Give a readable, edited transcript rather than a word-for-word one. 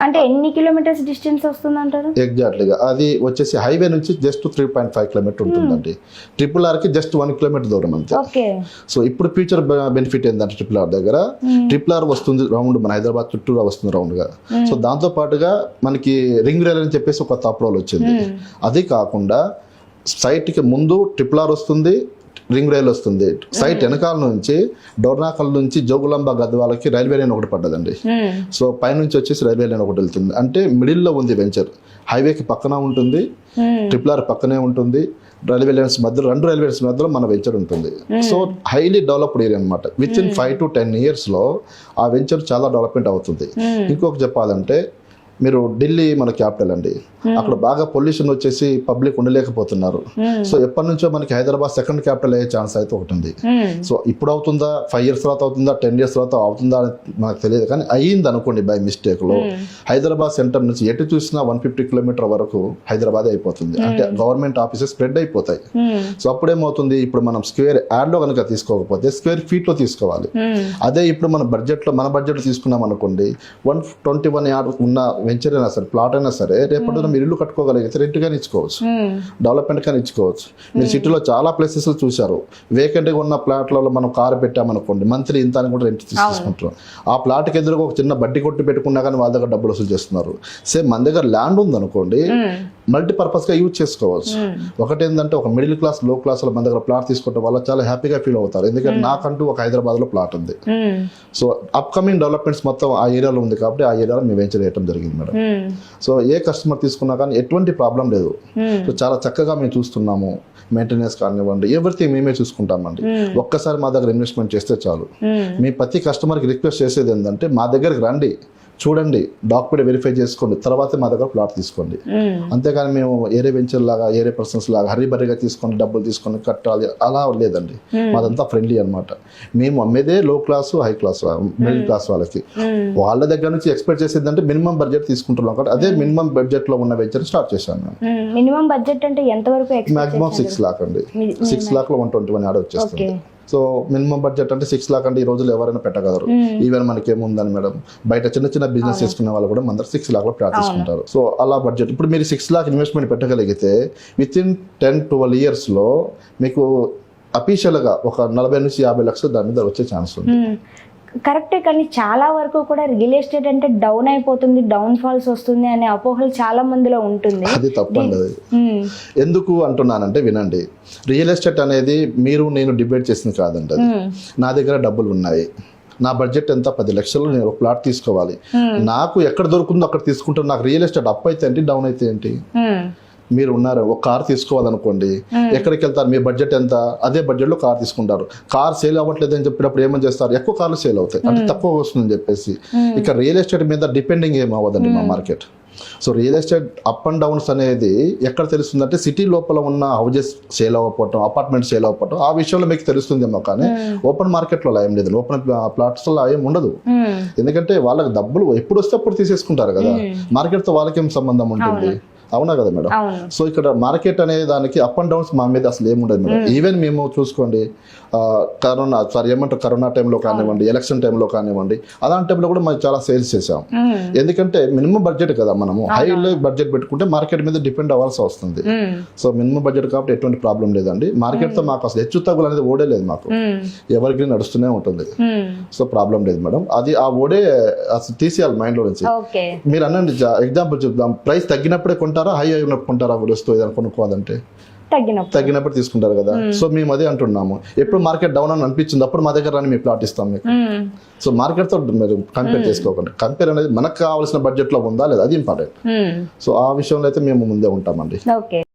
అంటే ఎన్ని kilometres distance వస్తుంది అంటారు? ఎగ్జాక్ట్లీగా అది వచ్చేసి హైవే నుంచి జస్ట్ 3.5 కిలోమీటర్ ఉంటుందండి. ట్రిపుల్ ఆర్కి జస్ట్ 1 కిలోమీటర్ దూరం అంతే. ఓకే. సో ఇప్పుడు ఫ్యూచర్ బెనిఫిట్ ఏంటంటే ట్రిపుల్ ఆర్ దగ్గర ట్రిపుల్ ఆర్ వస్తుంది రౌండ్, మన హైదరాబాద్ చుట్టూరా వస్తుంది రౌండ్గా. సో దాంతో పాటుగా మనకి రింగ్ రైల్ అని చెప్పేసి ఒక అప్రోల్ వచ్చింది. అది కాకుండా సైట్కి ముందు ట్రిపుల్ ఆర్ వస్తుంది, రింగ్ రైల్ వస్తుంది. సైట్ వెనకాల నుంచి డోర్నాకల్ నుంచి జోగులాంబ గద్వాలకి రైల్వే లైన్ ఒకటి పడ్డదండి. సో పైనుంచి వచ్చేసి రైల్వే లైన్ ఒకటి వెళ్తుంది. అంటే మిడిల్లో ఉంది వెంచర్. హైవేకి పక్కన ఉంటుంది, ట్రిపుల్ ఆర్ పక్కనే ఉంటుంది, రైల్వే లైన్స్ మధ్యలో 2 రైల్వే లైన్స్ మధ్యలో మన వెంచర్ ఉంటుంది. సో హైలీ డెవలప్డ్ ఏరియా అనమాట. విత్ ఇన్ 5 to 10 yearsలో ఆ వెంచర్ చాలా డెవలప్మెంట్ అవుతుంది. ఇంకొక చెప్పాలంటే మీరు ఢిల్లీ మన క్యాపిటల్ అండి, అక్కడ బాగా పొల్యూషన్ వచ్చేసి పబ్లిక్ ఉండలేకపోతున్నారు. సో ఎప్పటి నుంచో మనకి హైదరాబాద్ సెకండ్ క్యాపిటల్ అయ్యే ఛాన్స్ అయితే ఒకటి ఉంది. సో ఇప్పుడు అవుతుందా, 5 years తర్వాత అవుతుందా, 10 years తర్వాత అవుతుందా అని నాకు తెలియదు. కానీ అయ్యింది అనుకోండి బై మిస్టేక్లో. హైదరాబాద్ సెంటర్ నుంచి ఎటు చూసినా 150 కిలోమీటర్ వరకు హైదరాబాద్ అయిపోతుంది. అంటే గవర్నమెంట్ ఆఫీసెస్ స్ప్రెడ్ అయిపోతాయి. సో అప్పుడేమవుతుంది, ఇప్పుడు మనం స్క్వేర్ యార్డ్లో కనుక తీసుకోకపోతే స్క్వేర్ ఫీట్లో తీసుకోవాలి. అదే ఇప్పుడు మన బడ్జెట్ తీసుకున్నాం అనుకోండి, 121 యార్డ్ ఉన్న వెంచర్ అయినా సరే, ప్లాట్ అయినా సరే, రేపటి మీరు ఇల్లు కట్టుకోగలిగితే రెంట్ కానీ ఇచ్చుకోవచ్చు, డెవలప్మెంట్ కానీ ఇచ్చుకోవచ్చు. మీరు సిటీలో చాలా ప్లేసెస్ చూశారు, వేకెంట్గా ఉన్న ప్లాట్లలో మనం కారు పెట్టామనుకోండి, మంత్లీ ఇంత అని కూడా రెంట్ తీసుకుంటారు. ఆ ప్లాట్కి ఎదురుగా ఒక చిన్న బడ్డీ కొట్టు పెట్టుకున్నా కానీ వాళ్ళ దగ్గర డబ్బులు వసూలు చేస్తున్నారు. సేమ్ మన దగ్గర ల్యాండ్ ఉందనుకోండి, మల్టీపర్పస్గా యూజ్ చేసుకోవచ్చు. ఒకటేంటంటే ఒక మిడిల్ క్లాస్, లో క్లాస్ మన దగ్గర ప్లాట్ తీసుకోవడం వల్ల చాలా హ్యాపీగా ఫీల్ అవుతారు. ఎందుకంటే నాకంటూ ఒక హైదరాబాద్లో ప్లాట్ ఉంది. సో అప్కమింగ్ డెవలప్మెంట్స్ మొత్తం ఆ ఏరియాలో ఉంది కాబట్టి ఆ ఏరియాలో మేము వెంచర్ చేయడం జరిగింది మేడం. సో ఏ కస్టమర్ తీసుకున్నా కానీ ఎటువంటి ప్రాబ్లం లేదు. సో చాలా చక్కగా మేము చూస్తున్నాము. మెయింటెనెన్స్ కానివ్వండి, ఎవ్రీథింగ్ మేమే చూసుకుంటామండి. ఒక్కసారి మా దగ్గర ఇన్వెస్ట్మెంట్ చేస్తే చాలు. మీ ప్రతి కస్టమర్కి రిక్వెస్ట్ చేసేది ఏంటంటే మా దగ్గరికి రండి, చూడండి, డాక్యుమెంట్ వెరిఫై చేసుకోండి, తర్వాత మా దగ్గర ప్లాట్ తీసుకోండి. అంతేగాని మేము ఏరే వెంచర్ లాగా, ఏరే పర్సన్స్ లాగా హరిబరిగా తీసుకొని డబ్బులు తీసుకొని కట్టాలి అలా లేదండి. మాదంతా ఫ్రెండ్లీ అనమాట. మేము అమ్మేదే లో class, high class, middle class వాళ్ళకి. వాళ్ళ దగ్గర నుంచి ఎక్స్పెక్ట్ చేసేది అంటే మినిమం బడ్జెట్ తీసుకుంటున్నాం కాబట్టి అదే మినిమం బడ్జెట్ లో ఉన్న వెంచర్ స్టార్ట్ చేశాను మేము. మినిమం బడ్జెట్ అంటే ఎంత వరకు? మాక్సిమం 6 lakh అండి. 6 lakh లో 121 యాడ్ వచ్చేస్తుంది. సో మినిమం బడ్జెట్ అంటే 6 lakh అంటే ఈ రోజుల్లో ఎవరైనా పెట్టగలరు. ఈవెన్ మనకి ఏముందని మేడం, బయట చిన్న బిజినెస్ చేసుకునే వాళ్ళు కూడా మన 6 lakh లో ప్లాట్ తీసుకుంటారు. సో అలా బడ్జెట్ ఇప్పుడు మీరు 6 lakh ఇన్వెస్ట్మెంట్ పెట్టగలిగితే విత్ ఇన్ 10-12 years లో మీకు అఫీషియల్గా ఒక 40 నుంచి 50 లక్షలు దాని మీద వచ్చే ఛాన్స్ ఉంది. కరెక్టే, కానీ చాలా వరకు కూడా రియల్ ఎస్టేట్ అంటే డౌన్ అయిపోతుంది, డౌన్ ఫాల్స్ వస్తుంది అనే అపోహలు చాలా మందిలో ఉంటుంది. అది తప్పండి. అది ఎందుకు అంటున్నానంటే వినండి, రియల్ ఎస్టేట్ అనేది మీరు నేను డిబేట్ చేసింది కాదండి. అది నా దగ్గర డబ్బులు ఉన్నాయి, నా బడ్జెట్ ఎంత 10 లక్షలు, నేను ఒక ప్లాట్ తీసుకోవాలి, నాకు ఎక్కడ దొరుకుతుందో అక్కడ తీసుకుంటాను. నాకు రియల్ ఎస్టేట్ అప్ అయితే ఏంటి, డౌన్ అయితే ఏంటి? మీరు ఉన్నారు, ఒక కార్ తీసుకోవాలనుకోండి, ఎక్కడికి వెళ్తారు, మీ బడ్జెట్ ఎంత, అదే బడ్జెట్లో కార్ తీసుకుంటారు. కార్ సేల్ అవ్వట్లేదు అని చెప్పినప్పుడు ఏమని చేస్తారు, ఎక్కువ కార్లు సేల్ అవుతాయి అంటే తక్కువ వస్తుందని చెప్పేసి. ఇక రియల్ ఎస్టేట్ మీద డిపెండింగ్ ఏం అవ్వదండి మా market. So real estate up and downs అనేది ఎక్కడ తెలుస్తుందంటే సిటీ లోపల ఉన్న హౌజెస్ సేల్ అవ్వకపోవటం, అపార్ట్మెంట్ సేల్ అవ్వకపోవటం, ఆ విషయంలో మీకు తెలుస్తుందేమో. కానీ ఓపెన్ మార్కెట్లో ఏం లేదు, ఓపెన్ ప్లాట్స్లో ఏం ఉండదు. ఎందుకంటే వాళ్ళకి డబ్బులు ఎప్పుడు వస్తే అప్పుడు తీసేసుకుంటారు కదా, మార్కెట్తో వాళ్ళకేం సంబంధం ఉంటుంది? అవునా కదా మేడం? సో ఇక్కడ మార్కెట్ అనే దానికి అప్ అండ్ డౌన్స్ మా మీద అసలు ఏముండదు మేడం. ఈవెన్ మేము చూసుకోండి, కరోనా టైంలో కానివ్వండి, ఎలక్షన్ టైంలో కానివ్వండి, అలాంటి టైంలో కూడా మనం చాలా సేల్స్ చేసాం. ఎందుకంటే మినిమం బడ్జెట్ కదా, మనము హై బడ్జెట్ పెట్టుకుంటే మార్కెట్ మీద డిపెండ్ అవ్వాల్సి వస్తుంది. సో మినిమం బడ్జెట్ కాబట్టి ఎటువంటి ప్రాబ్లం లేదండి. మార్కెట్ తో మాకు అసలు హెచ్చు తగ్గులు అనేది ఓడే లేదు, మాకు ఎవరికి నడుస్తూనే ఉంటుంది. సో ప్రాబ్లం లేదు మేడం. అది ఆ ఓడే అసలు తీసేయాలి మైండ్ లో నుంచి. మీరు అనండి, ఎగ్జాంపుల్ చెప్దాం, ప్రైస్ తగ్గినప్పుడే కొంటారా, హై అయినప్పుడు కొంటారా? వస్తువు ఏదైనా కొనుక్కోవాలంటే తగ్గినప్పుడు తీసుకుంటారు కదా. సో మేము అదే అంటున్నాము, ఎప్పుడు మార్కెట్ డౌన్ అని అనిపించింది అప్పుడు మా దగ్గర రాని మేము ప్లాట్ ఇస్తాం మీకు. సో మార్కెట్ తో మీరు కంపేర్ చేసుకోకండి. కంపేర్ అనేది మనకు కావాల్సిన బడ్జెట్ లో ఉందా లేదా, అది ఇంపార్టెంట్. సో ఆ విషయంలో అయితే మేము ముందే ఉంటామండి.